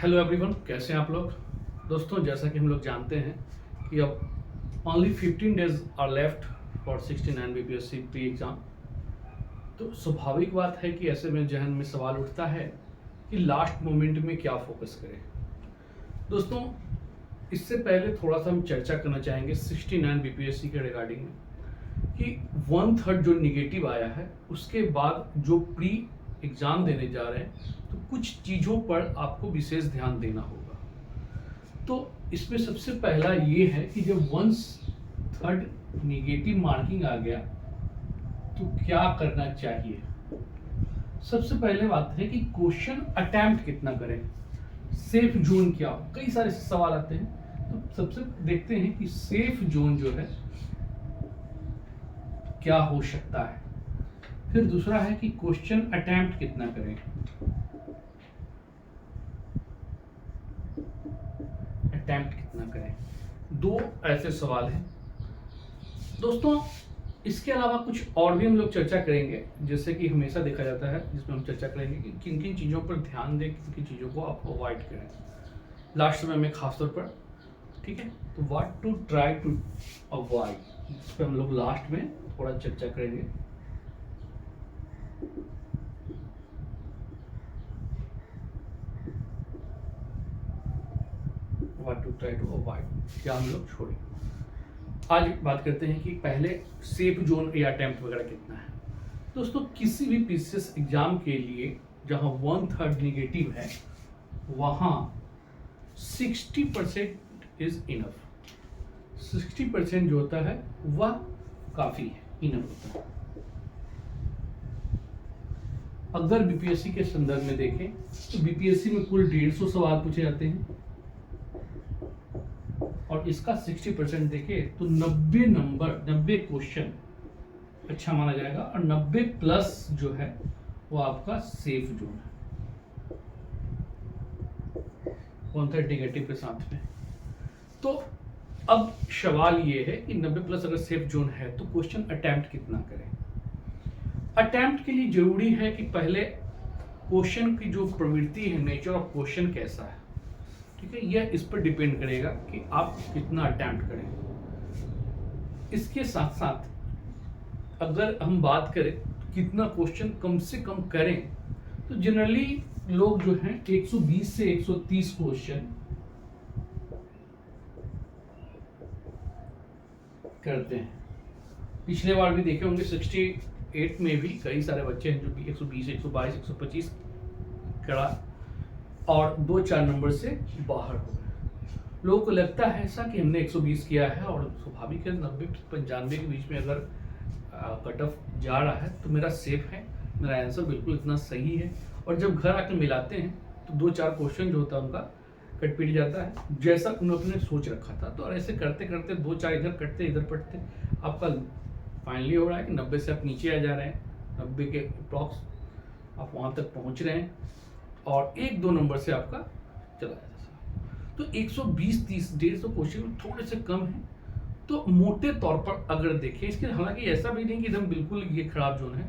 Hello everyone, कैसे हैं आप लोग। दोस्तों, जैसा कि हम लोग जानते हैं कि अब only 15 days are left for 69 BPSC pre exam. तो स्वाभाविक बात है कि ऐसे में जहन में सवाल उठता है कि लास्ट मोमेंट में क्या फोकस करें। दोस्तों, इससे पहले थोड़ा सा हम चर्चा करना चाहेंगे 69 बीपीएससी के रिगार्डिंग में कि 1/3 जो निगेटिव आया है उसके बाद जो प्री एग्ज़ाम देने जा रहे हैं तो कुछ चीज़ों पर आपको विशेष ध्यान देना होगा। तो इसमें सबसे पहला ये है कि जब 1/3 निगेटिव मार्किंग आ गया तो क्या करना चाहिए। सबसे पहले बात है कि क्वेश्चन अटेम्प्ट कितना करें, सेफ जोन क्या हो। कई सारे सवाल आते हैं, तो सबसे देखते हैं कि सेफ जोन जो है क्या हो सकता है। फिर दूसरा है कि क्वेश्चन अटेम्प्ट कितना करें, अटेम्प्ट कितना करें। दो ऐसे सवाल हैं दोस्तों। इसके अलावा कुछ और भी हम लोग चर्चा करेंगे, जैसे कि हमेशा देखा जाता है, जिसमें हम चर्चा करेंगे कि किन किन चीज़ों पर ध्यान दें, किन किन चीज़ों को आप अवॉइड करें लास्ट समय में खासतौर पर। ठीक है, तो what to try to avoid, इस पर हम लोग लास्ट में थोड़ा चर्चा करेंगे। What to try to avoid, क्या हम लोग छोड़ें। आज बात करते हैं कि पहले सेफ जोन या अटेम्प्ट वगैरह कितना है। दोस्तों, किसी भी पीसीएस एग्जाम के लिए जहां 1/3 निगेटिव है वहां 60% इज इनफ। 60% जो होता है वह काफी है, इनफ होता है। अगर बीपीएससी के संदर्भ में देखें तो बीपीएससी में कुल 150 सवाल पूछे जाते हैं और इसका 60% देखें तो 90 नंबर, 90 क्वेश्चन अच्छा माना जाएगा और 90 प्लस जो है वो आपका सेफ जोन है 1/3 नेगेटिव के साथ में। तो अब सवाल ये है कि 90 प्लस अगर सेफ जोन है तो क्वेश्चन अटेम्प्ट कितना करें। अटेम्प्ट के लिए जरूरी है कि पहले क्वेश्चन की जो प्रवृत्ति है, नेचर ऑफ क्वेश्चन कैसा है, ठीक है, यह इस पर डिपेंड करेगा कि आप कितना अटेम्प्ट करें। इसके साथ साथ अगर हम बात करें कितना क्वेश्चन कम से कम करें, तो जनरली लोग जो हैं 120 से 130 क्वेश्चन करते हैं। पिछले बार भी देखे होंगे 68 में भी कई सारे बच्चे हैं जो कि 120, 122, 125 करा और 2-4 नंबर से बाहर हो गए। लोगों को लगता है ऐसा कि हमने 120 किया है और स्वाभाविक है 90-95 के बीच में अगर कट ऑफ जा रहा है तो मेरा सेफ है, मेरा आंसर बिल्कुल इतना सही है। और जब घर आकर मिलाते हैं तो 2-4 क्वेश्चन जो होता है उनका कट पीट जाता है जैसा उन्होंने सोच रखा था। तो ऐसे करते करते 2-4 इधर कटते इधर पटते आपका फाइनली हो रहा है कि 90 से आप नीचे आ जा रहे हैं, 90 के अप्रॉक्स आप वहाँ तक पहुँच रहे हैं और 1-2 नंबर से आपका चला जाता है। तो 120-30, 150 क्वेश्चन थोड़े से कम है। तो मोटे तौर पर अगर देखें, इसके हालांकि ऐसा भी नहीं कि एकदम बिल्कुल ये खराब जोन है,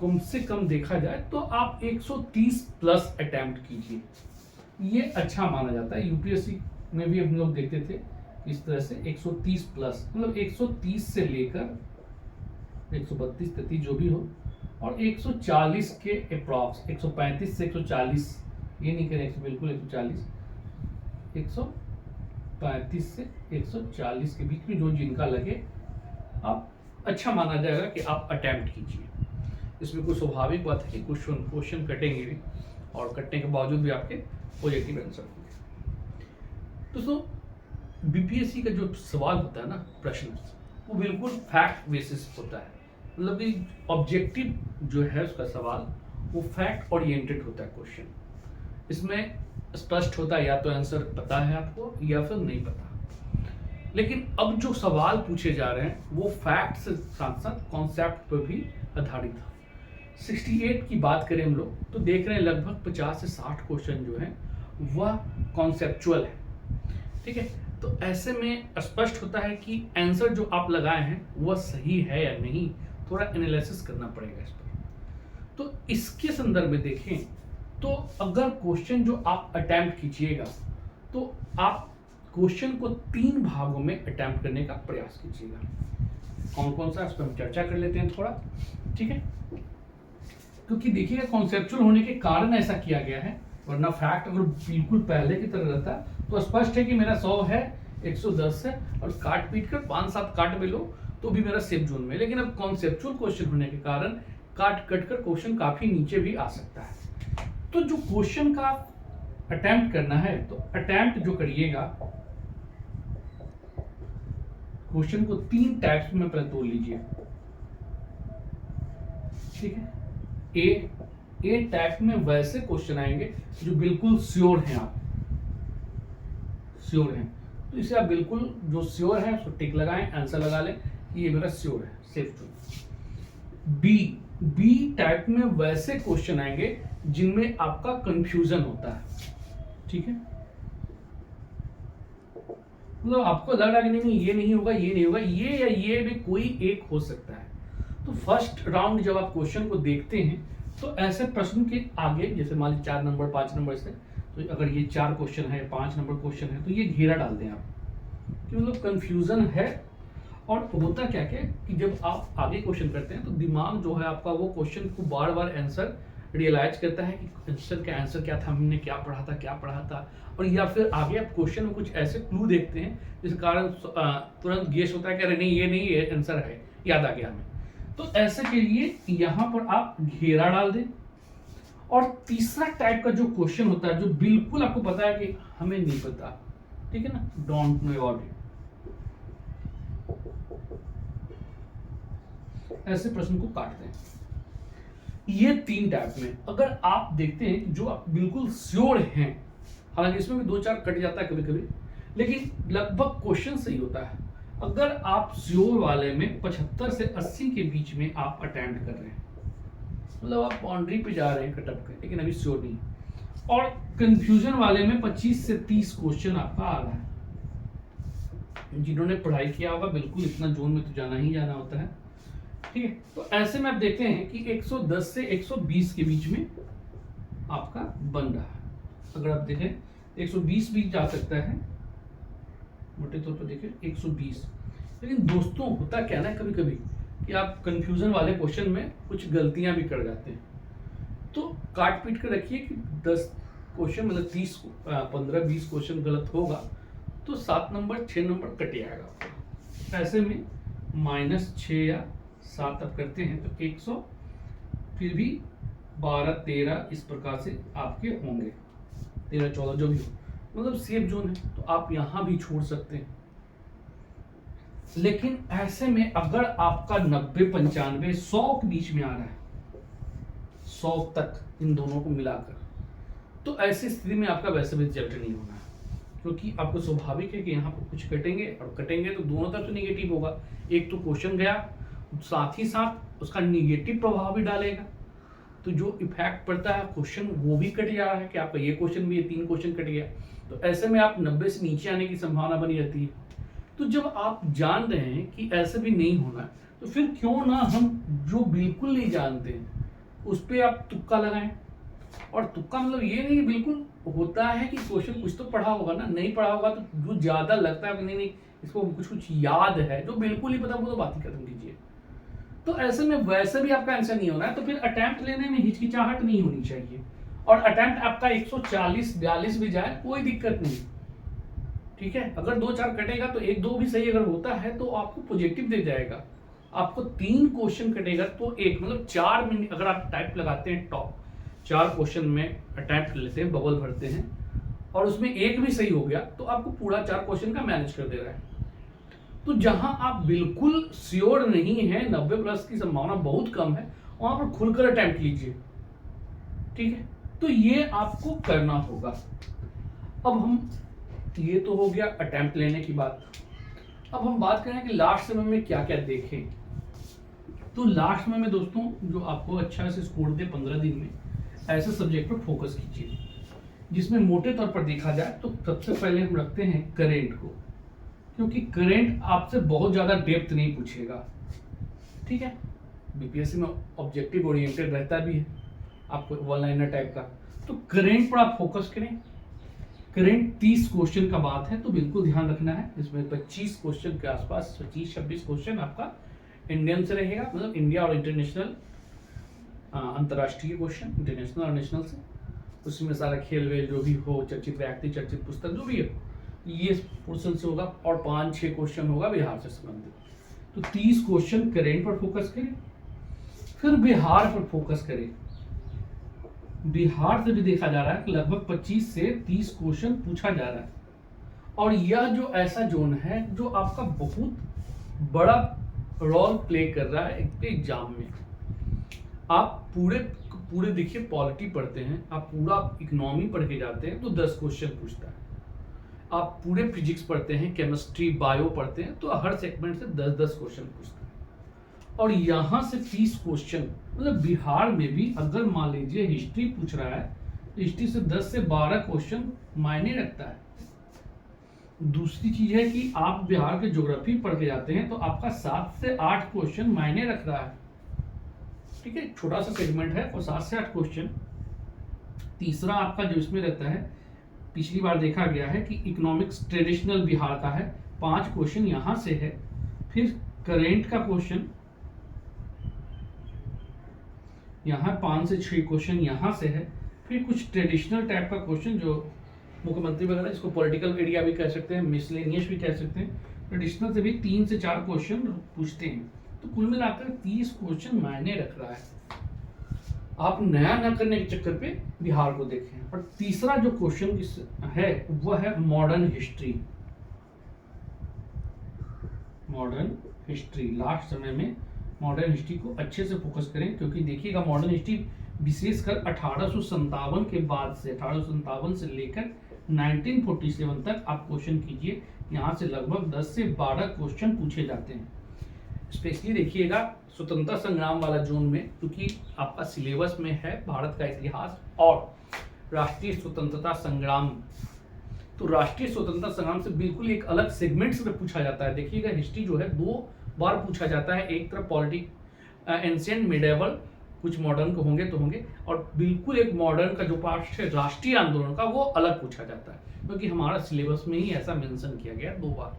कम से कम देखा जाए तो आप 130 प्लस अटेम्प्ट कीजिए, ये अच्छा माना जाता है। यूपीएससी में भी हम लोग देखते थे इस तरह से 130 प्लस, मतलब 130 से लेकर 132-33 जो भी हो और 140 के अप्रॉक्स, 135 से 140, ये नहीं करें बिल्कुल 140, 135 से 140 के बीच में जो जिनका लगे आप अच्छा माना जाएगा कि आप अटेम्प्ट कीजिए। इसमें कोई स्वाभाविक बात है कि क्वेश्चन कटेंगे भी और कटने के बावजूद भी आपके पॉजिटिव आंसर होंगे। दोस्तों, बीपीएससी का जो सवाल होता है ना, प्रश्न, वो बिल्कुल फैक्ट बेसिस होता है, मतलब कि ऑब्जेक्टिव जो है उसका सवाल वो फैक्ट ओरिएंटेड होता है क्वेश्चन। इसमें स्पष्ट होता है या तो आंसर पता है आपको या फिर नहीं पता। लेकिन अब जो सवाल पूछे जा रहे हैं वो फैक्ट से साथ साथ कॉन्सेप्ट पर भी आधारित है। 68 की बात करें हम लोग तो देख रहे हैं लगभग 50 से 60 क्वेश्चन जो है वह कॉन्सेप्चुअल है। ठीक है, तो ऐसे में स्पष्ट होता है कि आंसर जो आप लगाए हैं वह सही है या नहीं, थोड़ा एनालिसिस करना पड़ेगा इस पर। तो इसके संदर्भ में देखें तो अगर क्वेश्चन जो आप अटेम्प्ट कीजिएगा तो आप क्वेश्चन को 3 भागों में अटेम्प्ट करने का प्रयास कीजिएगा। कौन कौन सा, इस पर हम चर्चा कर लेते हैं थोड़ा, ठीक है। क्योंकि देखिएगा कॉन्सेप्चुअल होने के कारण ऐसा किया गया है, वरना फैक्ट अगर बिल्कुल पहले की तरह रहता तो स्पष्ट है कि मेरा 100 है, 110 है, और काट पीट कर 5-7 काट में लो तो भी मेरा सेफ जोन में। लेकिन अब कॉन्सेप्चुअल क्वेश्चन होने के कारण काट कट कर क्वेश्चन काफी नीचे भी आ सकता है। तो जो क्वेश्चन का अटेम्प्ट करना है, तो अटेम्प्ट जो करिएगा क्वेश्चन को 3 टाइप्स में पहले तोड़ लीजिए, ठीक है। ए टाइप में वैसे क्वेश्चन आएंगे जो बिल्कुल श्योर हैं, आप श्योर हैं तो इसे आप बिल्कुल जो श्योर है उसको टिक लगाएं, आंसर लगा लें कि ये मेरा श्योर है, सेफ जोन। बी टाइप में वैसे क्वेश्चन आएंगे जिनमें आपका कंफ्यूजन होता है, ठीक है। मतलब आपको लग रहा है कि नहीं ये नहीं होगा, ये नहीं होगा, ये या ये भी कोई एक हो सकता है। तो फर्स्ट राउंड जब आप क्वेश्चन को देखते हैं तो ऐसे प्रश्न के आगे, जैसे मान लीजिए 4 नंबर 5 नंबर से, तो अगर ये 4 क्वेश्चन है, 5 नंबर क्वेश्चन है, तो ये घेरा डाल दें आप कि मतलब कंफ्यूजन है। और होता क्या क्या कि जब आप आगे क्वेश्चन करते हैं तो दिमाग जो है आपका वो क्वेश्चन को बार बार आंसर रियलाइज करता है कि आंसर क्या था, हमने क्या पढ़ा था, और या फिर आगे आप क्वेश्चन में कुछ ऐसे क्लू देखते हैं जिस कारण तुरंत गेस होता है कि अरे नहीं ये नहीं, ये आंसर है, याद आ गया हमें। तो ऐसे के लिए यहां पर आप घेरा डाल दें। और तीसरा टाइप का जो क्वेश्चन होता है जो बिल्कुल आपको पता है कि हमें नहीं पता, ठीक है ना, डोंट नो अबाउट इट, ऐसे प्रश्न को काट दें। ये 3 टाइप में अगर आप देखते हैं कि जो आप बिल्कुल श्योर हैं, हालांकि इसमें भी 2-4 कट जाता है कभी कभी, लेकिन लगभग क्वेश्चन सही होता है। अगर आप श्योर वाले में 75 से 80 के बीच में आप अटेम्प्ट कर रहे हैं, मतलब आप बाउंड्री पे जा रहे हैं कटअप के, लेकिन अभी श्योर नहीं, और कंफ्यूजन वाले में 25 से 30 क्वेश्चन आपका आ रहा है। जिन्होंने पढ़ाई किया होगा बिल्कुल इतना जोन में तो जाना ही जाना होता है, ठीक है। तो ऐसे में आप देखते हैं कि 110 से 120 के बीच में आपका बन रहा है। अगर आप देखें 120 भी जा सकता है, मोटे तौर पर देखें 120। लेकिन दोस्तों होता क्या ना कभी कभी कि आप कंफ्यूजन वाले क्वेश्चन में कुछ गलतियां भी कर जाते हैं, तो काट पीट कर रखिए कि 10 क्वेश्चन मतलब 15-20 क्वेश्चन गलत होगा तो 7 नंबर 6 नंबर कट जाएगा आपका। ऐसे में -6 या 7 आप करते हैं तो 100, फिर भी 12-13 इस प्रकार से आपके होंगे, 13-14 जो भी हो, मतलब सेफ जोन है, तो आप यहां भी छोड़ सकते हैं। लेकिन ऐसे में अगर आपका 90-95 100 के बीच में आ रहा है, 100 तक इन दोनों को मिलाकर, तो ऐसी स्थिति में आपका वैसे भी रिजल्ट नहीं होना है, क्योंकि आपको स्वाभाविक है कि यहाँ पर कुछ कटेंगे, और कटेंगे तो दोनों तरफ से निगेटिव होगा। एक तो क्वेश्चन गया, साथ ही साथ उसका निगेटिव प्रभाव भी डालेगा, तो जो इफेक्ट पड़ता है क्वेश्चन वो भी कट जा रहा है कि आपका ये क्वेश्चन भी, ये 3 क्वेश्चन कट गया, तो ऐसे में आप 90 से नीचे आने की संभावना बनी रहती है। तो जब आप जान रहे हैं कि ऐसे भी नहीं होना, तो फिर क्यों ना हम जो बिल्कुल नहीं जानते हैं उस पर आप तुक्का लगाएं। और तुक्का मतलब ये नहीं बिल्कुल होता है कि क्वेश्चन कुछ तो पढ़ा होगा ना, नहीं पढ़ा होगा तो जो ज्यादा लगता है कि नहीं इसको कुछ याद है, जो बिल्कुल ही पता वो तो बात ही खत्म कीजिए। तो ऐसे में वैसे भी आपका आंसर नहीं होना है, तो फिर अटेम्प्ट लेने में हिचकिचाहट नहीं होनी चाहिए। और अटेम्प्ट आपका 140-42 भी जाए कोई दिक्कत नहीं, ठीक है। अगर 2-4 कटेगा तो 1-2 भी सही अगर होता है तो आपको पॉजिटिव दे जाएगा। आपको 3 क्वेश्चन कटेगा तो 1 मतलब 4 मिनट अगर आप टाइप लगाते हैं टॉप 4 क्वेश्चन में अटेम्प्ट लेते हैं, बबल भरते हैं, और उसमें 1 भी सही हो गया तो आपको पूरा 4 क्वेश्चन का मैनेज कर दे रहा है। तो जहां आप बिल्कुल श्योर नहीं है, 90+ की संभावना बहुत कम है, वहां पर खुलकर अटेम्प्ट कीजिए, ठीक है। तो ये आपको करना होगा। अब हम ये तो हो गया अटेम्प्ट लेने की बात। अब हम बात करें कि लास्ट समय में क्या क्या देखें। तो लास्ट समय में दोस्तों जो आपको अच्छा से स्कोर दे 15 दिन में, ऐसे सब्जेक्ट पर फोकस कीजिए जिसमें मोटे तौर पर देखा जाए तो सबसे पहले हम रखते हैं करेंट को, क्योंकि करेंट आपसे बहुत ज्यादा डेप्थ नहीं पूछेगा, ठीक है। बीपीएससी में ऑब्जेक्टिव ओरिएंटेड रहता भी है, आपको वन लाइनर टाइप का, तो करेंट पर आप फोकस करें। करेंट 30 क्वेश्चन का बात है तो बिल्कुल ध्यान रखना है, इसमें 25 क्वेश्चन के आसपास 25-26 क्वेश्चन आपका इंडियन से रहेगा, मतलब इंडिया और इंटरनेशनल, अंतर्राष्ट्रीय क्वेश्चन इंटरनेशनल और नेशनल से। उसमें सारा खेल वेल जो भी हो, चर्चित व्यक्ति, चर्चित पुस्तक जो भी है, ये पोर्शन से होगा, और 5-6 क्वेश्चन होगा बिहार से संबंधित। तो 30 क्वेश्चन करेंट पर फोकस करें, फिर बिहार पर फोकस करें। बिहार से भी देखा जा रहा है कि लगभग 25 से 30 क्वेश्चन पूछा जा रहा है, और यह जो ऐसा जोन है जो आपका बहुत बड़ा रोल प्ले कर रहा है एक एग्जाम में। आप पूरे देखिए पॉलिटी पढ़ते हैं, आप पूरा इकोनॉमी पढ़ के जाते हैं तो 10 क्वेश्चन पूछता है। आप पूरे फिजिक्स पढ़ते हैं, केमिस्ट्री, बायो पढ़ते हैं तो हर सेगमेंट से 10-10 क्वेश्चन पूछता है। और यहाँ से 30 क्वेश्चन, मतलब बिहार में भी अगर मान लीजिए हिस्ट्री पूछ रहा है तो हिस्ट्री से 10 से 12 क्वेश्चन मायने रखता है। दूसरी चीज है कि आप बिहार के ज्योग्राफी पढ़ के जाते हैं तो आपका 7 से 8 क्वेश्चन मायने रख रहा है। ठीक है, छोटा सा सेगमेंट है और 7 से 8 क्वेश्चन। तीसरा आपका जो इसमें रहता है, पिछली बार देखा गया है कि इकोनॉमिक्स ट्रेडिशनल बिहार का है, 5 क्वेश्चन यहाँ से है। फिर करेंट का क्वेश्चन यहाँ 5 से 6 क्वेश्चन यहाँ से है। फिर कुछ ट्रेडिशनल टाइप का क्वेश्चन जो मुख्यमंत्री वगैरह, इसको पॉलिटिकल एरिया भी कह सकते हैं, मिसलेनियस भी कह सकते हैं, ट्रेडिशनल से भी 3 से 4 क्वेश्चन पूछते हैं। तो कुल मिलाकर 30 क्वेश्चन मायने रख रहा है। आप नया ना करने के चक्कर पे बिहार को देखें। और तीसरा जो क्वेश्चन है वह है modern history. Modern history last समय में मॉडर्न हिस्ट्री को अच्छे से फोकस करें, क्योंकि देखिएगा मॉडर्न हिस्ट्री विशेषकर 1857 के बाद से, 1857 से लेकर 1947 तक आप क्वेश्चन कीजिए, यहाँ से लगभग 10 से 12 क्वेश्चन पूछे जाते हैं। स्पेशली देखिएगा स्वतंत्रता संग्राम वाला जोन में, क्योंकि आपका सिलेबस में है भारत का इतिहास और राष्ट्रीय स्वतंत्रता संग्राम। तो राष्ट्रीय स्वतंत्रता संग्राम से बिल्कुल एक अलग सेगमेंट्स में पूछा जाता है। देखिएगा हिस्ट्री जो है 2 बार पूछा जाता है, एक तरफ पॉलिटिक एंशिएंट मिडेवल, कुछ मॉडर्न को होंगे तो होंगे, और बिल्कुल एक मॉडर्न का जो पार्ट है राष्ट्रीय आंदोलन का, वो अलग पूछा जाता है, क्योंकि हमारा सिलेबस में ही ऐसा मेंशन किया गया 2 बार।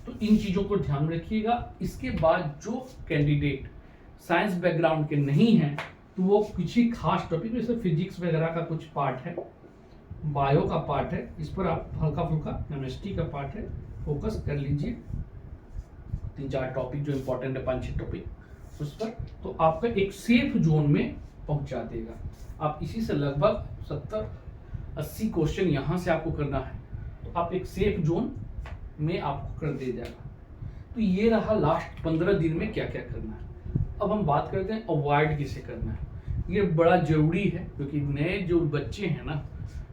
तो इन चीजों को ध्यान रखिएगा। इसके बाद जो कैंडिडेट साइंस बैकग्राउंड के नहीं हैं तो वो किसी खास टॉपिक, जैसे फिजिक्स वगैरह का कुछ पार्ट है, बायो का पार्ट है, इस पर आप हल्का फुल्का, केमिस्ट्री का पार्ट है, फोकस कर लीजिए। 3-4 टॉपिक जो इंपॉर्टेंट है, 5-6 टॉपिक उस पर, तो आपका एक सेफ जोन में पहुंचा देगा। आप इसी से लगभग 70-80 क्वेश्चन यहाँ से आपको करना है, तो आप एक सेफ जोन में आपको कर दे जाएगा। तो ये रहा लास्ट 15 दिन में क्या क्या करना है। अब हम बात करते हैं अवॉइड किसे करना है। ये बड़ा जरूरी है, क्योंकि नए जो बच्चे हैं ना,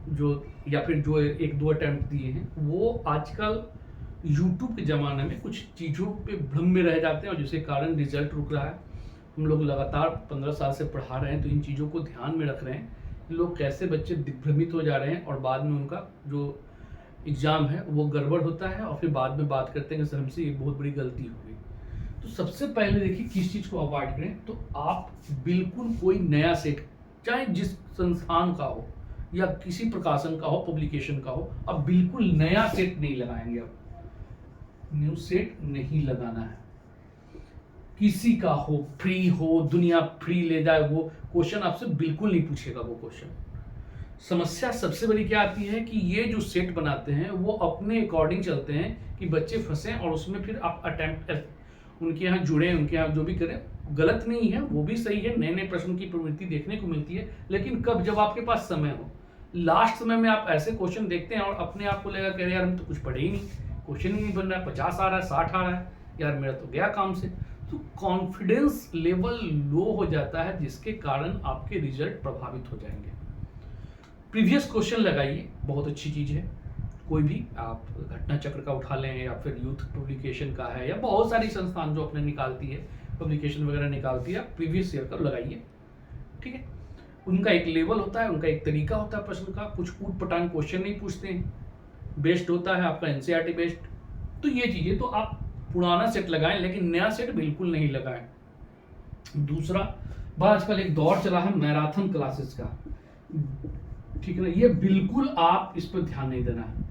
जो या फिर जो 1-2 अटेम्प्ट दिए हैं, वो आजकल यूट्यूब के ज़माने में कुछ चीज़ों पे भ्रम में रह जाते हैं, और जिसके कारण रिजल्ट रुक रहा है। हम लोग लगातार 15 साल से पढ़ा रहे हैं, तो इन चीज़ों को ध्यान में रख रहे हैं। लोग कैसे बच्चे दिग्भ्रमित हो जा रहे हैं और बाद में उनका जो एग्ज़ाम है वो गड़बड़ होता है, और फिर बाद में बात करते हैं कि सर हमसे ये बहुत बड़ी गलती हो गई। तो सबसे पहले देखिए किस चीज़ को अवॉइड करें। तो आप बिल्कुल कोई नया सेट, चाहे जिस संस्थान का हो या किसी प्रकाशन का हो, पब्लिकेशन का हो, अब बिल्कुल नया सेट नहीं लगाएंगे। अब न्यू सेट नहीं लगाना है। किसी का हो, फ्री हो, दुनिया फ्री ले जाए, वो क्वेश्चन आपसे बिल्कुल नहीं पूछेगा वो क्वेश्चन। समस्या सबसे बड़ी क्या आती है कि ये जो सेट बनाते हैं वो अपने अकॉर्डिंग चलते हैं कि बच्चे फंसे, और उसमें फिर आप अटेम्प्ट उनके यहाँ जुड़े, उनके यहाँ जो भी करें, गलत नहीं है, वो भी सही है। नए नए प्रश्न की प्रवृत्ति देखने को मिलती है, लेकिन कब, जब आपके पास समय हो। लास्ट समय में आप ऐसे क्वेश्चन देखते हैं और अपने आप को लगेगा कि यार हम तो कुछ पढ़े ही नहीं, क्वेश्चन ही नहीं बन रहा है, 50 आ रहा है, 60 आ रहा है, यार मेरा तो गया काम से। तो कॉन्फिडेंस लेवल लो हो जाता है, जिसके कारण आपके रिजल्ट प्रभावित हो जाएंगे। प्रीवियस क्वेश्चन लगाइए, बहुत अच्छी चीज़ है। कोई भी आप घटना चक्र का उठा लें, या फिर यूथ पब्लिकेशन का है, या बहुत सारी संस्थान जो अपने निकालती है, पब्लिकेशन वगैरह निकालती है, आप प्रीवियस ईयर का लगाइए। ठीक है, उनका एक लेवल होता है, उनका एक तरीका होता है प्रश्न का, कुछ ऊट पटांग क्वेश्चन नहीं पूछते हैं, बेस्ड होता है आपका एनसीईआरटी बेस्ड। तो ये चीज़ें तो आप पुराना सेट लगाएं, लेकिन नया सेट बिल्कुल नहीं लगाएं। दूसरा, आजकल एक दौर चला है मैराथन क्लासेस का। ठीक है ना, ये बिल्कुल आप इस पर ध्यान नहीं देना है।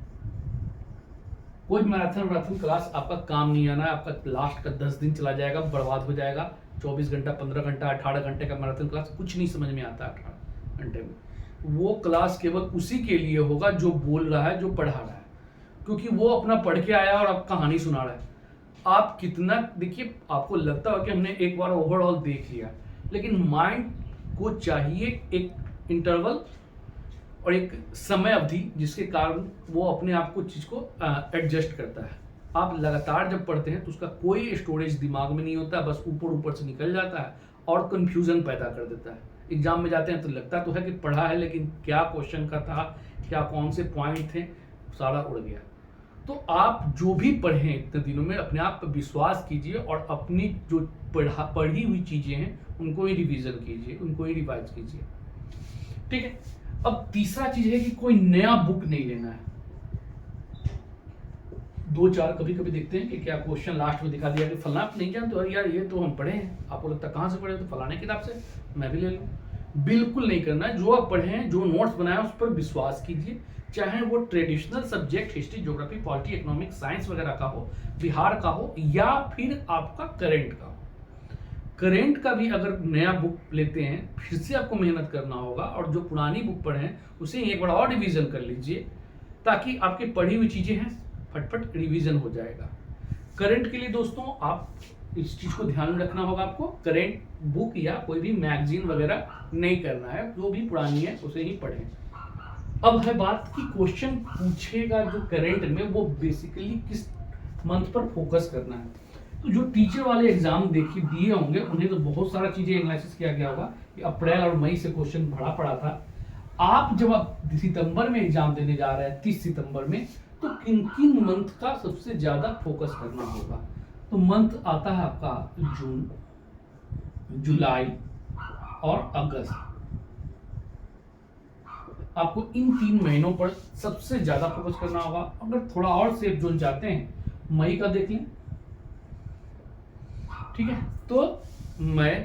कोई मैराथन क्लास आपका काम नहीं आना है, आपका लास्ट का 10 दिन चला जाएगा, बर्बाद हो जाएगा। 24 घंटा, 15 घंटा, 18 घंटे का मैराथन क्लास कुछ नहीं समझ में आता 18 घंटे में। वो क्लास केवल उसी के लिए होगा जो बोल रहा है, जो पढ़ा रहा है, क्योंकि वो अपना पढ़ के आया और आप कहानी सुना रहा है। आप कितना देखिए, आपको लगता है कि हमने एक बार ओवरऑल देख लिया, लेकिन माइंड को चाहिए एक इंटरवल और एक समय अवधि जिसके कारण वो अपने आप को चीज़ को एडजस्ट करता है। आप लगातार जब पढ़ते हैं तो उसका कोई स्टोरेज दिमाग में नहीं होता, बस ऊपर ऊपर से निकल जाता है और कंफ्यूजन पैदा कर देता है। एग्जाम में जाते हैं तो लगता तो है कि पढ़ा है, लेकिन क्या क्वेश्चन का था, क्या कौन से पॉइंट थे, सारा उड़ गया। तो आप जो भी पढ़ें इतने दिनों में अपने आप पर विश्वास कीजिए और अपनी जो पढ़ी हुई चीज़ें हैं उनको ही रिवीजन कीजिए, उनको ही रिवाइज कीजिए। ठीक है। अब तीसरा चीज है कि कोई नया बुक नहीं लेना है। 2-4 कभी कभी देखते हैं कि क्या क्वेश्चन लास्ट में दिखा दिया कि फलाना आप नहीं जानते, और यार ये तो हम पढ़े हैं, आपको लगता है कहाँ से पढ़े, तो फलाने किताब से मैं भी ले लूँ। बिल्कुल नहीं करना है। जो आप पढ़े हैं, जो नोट्स बनाए उस पर विश्वास कीजिए, चाहे वो traditional subject history, geography, polity, economics, science वगैरह का हो, बिहार का हो, या फिर आपका करेंट का हो। करेंट का भी अगर नया बुक लेते हैं, फिर से आपको मेहनत करना होगा, और जो पुरानी बुक पढ़े हैं उसे एक बार और रिवीजन कर लीजिए, ताकि आपकी पढ़ी हुई चीज़ें हैं फटफट रिवीजन हो जाएगा। करंट के लिए दोस्तों आप इस चीज़ को ध्यान में रखना होगा, आपको करंट बुक या कोई भी मैगजीन वगैरह नहीं करना है, जो भी पुरानी है उसे ही पढ़ें। अब है बात कि क्वेश्चन पूछेगा जो करंट में, वो बेसिकली किस मंथ पर फोकस करना है। तो जो टीचर वाले एग्जाम देखिए दिए होंगे, उन्हें तो बहुत सारा चीजें एनालिसिस किया गया होगा कि अप्रैल और मई से क्वेश्चन भरा पड़ा था। आप जब आप सितंबर में एग्जाम देने जा रहे हैं 30 सितंबर में, तो किन किन मंथ का सबसे ज्यादा फोकस करना होगा। तो मंथ आता है आपका जून, जुलाई और अगस्त। आपको इन 3 महीनों पर सबसे ज्यादा फोकस करना होगा। अगर थोड़ा और सेफ जोन चाहते हैं, मई का देख लें, ठीक है। तो मई,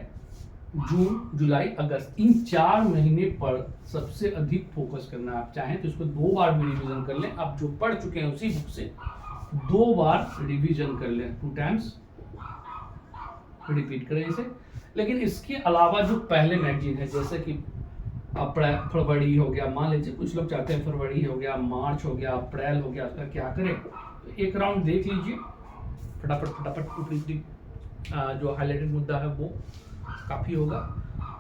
जून, जुलाई, अगस्त, इन 4 महीने पर सबसे अधिक फोकस करना है। आप चाहें तो इसको 2 बार भी रिवीजन कर लें। आप जो पढ़ चुके हैं उसी बुक से 2 बार रिवीजन कर लें, 2 टाइम्स रिपीट करें इसे। लेकिन इसके अलावा जो पहले मैगजीन है, जैसे कि फरवरी हो गया, मान लीजिए कुछ लोग चाहते हैं फरवरी हो गया, मार्च हो गया, अप्रैल हो गया, उसका क्या करें, तो एक राउंड देख लीजिए फटाफट ऊपरी जो हाईलाइटेड मुद्दा है वो काफ़ी होगा।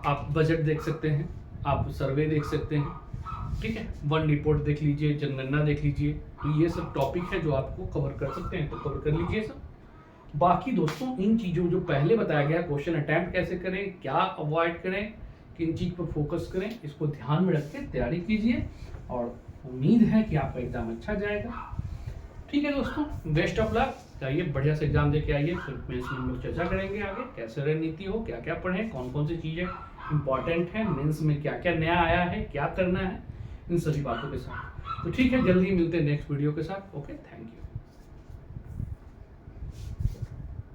आप बजट देख सकते हैं, आप सर्वे देख सकते हैं, ठीक है, वन रिपोर्ट देख लीजिए, जनगणना देख लीजिए। तो ये सब टॉपिक है जो आपको कवर कर सकते हैं, तो कवर कर लीजिए सब। बाकी दोस्तों इन चीज़ों जो पहले बताया गया, क्वेश्चन अटैम्प्ट कैसे करें, क्या अवॉइड करें, किन चीज़ पर फोकस करें, इसको ध्यान में रख के तैयारी कीजिए, और उम्मीद है कि आपका एग्जाम अच्छा जाएगा। ठीक है दोस्तों, बेस्ट ऑफ लक। चाहिए बढ़िया से एग्जाम देके आइए, फिर मेंस में हम लोग चर्चा करेंगे आगे कैसे रणनीति हो, क्या क्या पढ़ें, कौन कौन सी चीज़ें इंपॉर्टेंट है, मेंस में क्या क्या नया आया है, क्या करना है, इन सभी बातों के साथ। तो ठीक है, जल्दी ही मिलते हैं नेक्स्ट वीडियो के साथ। Okay, thank you.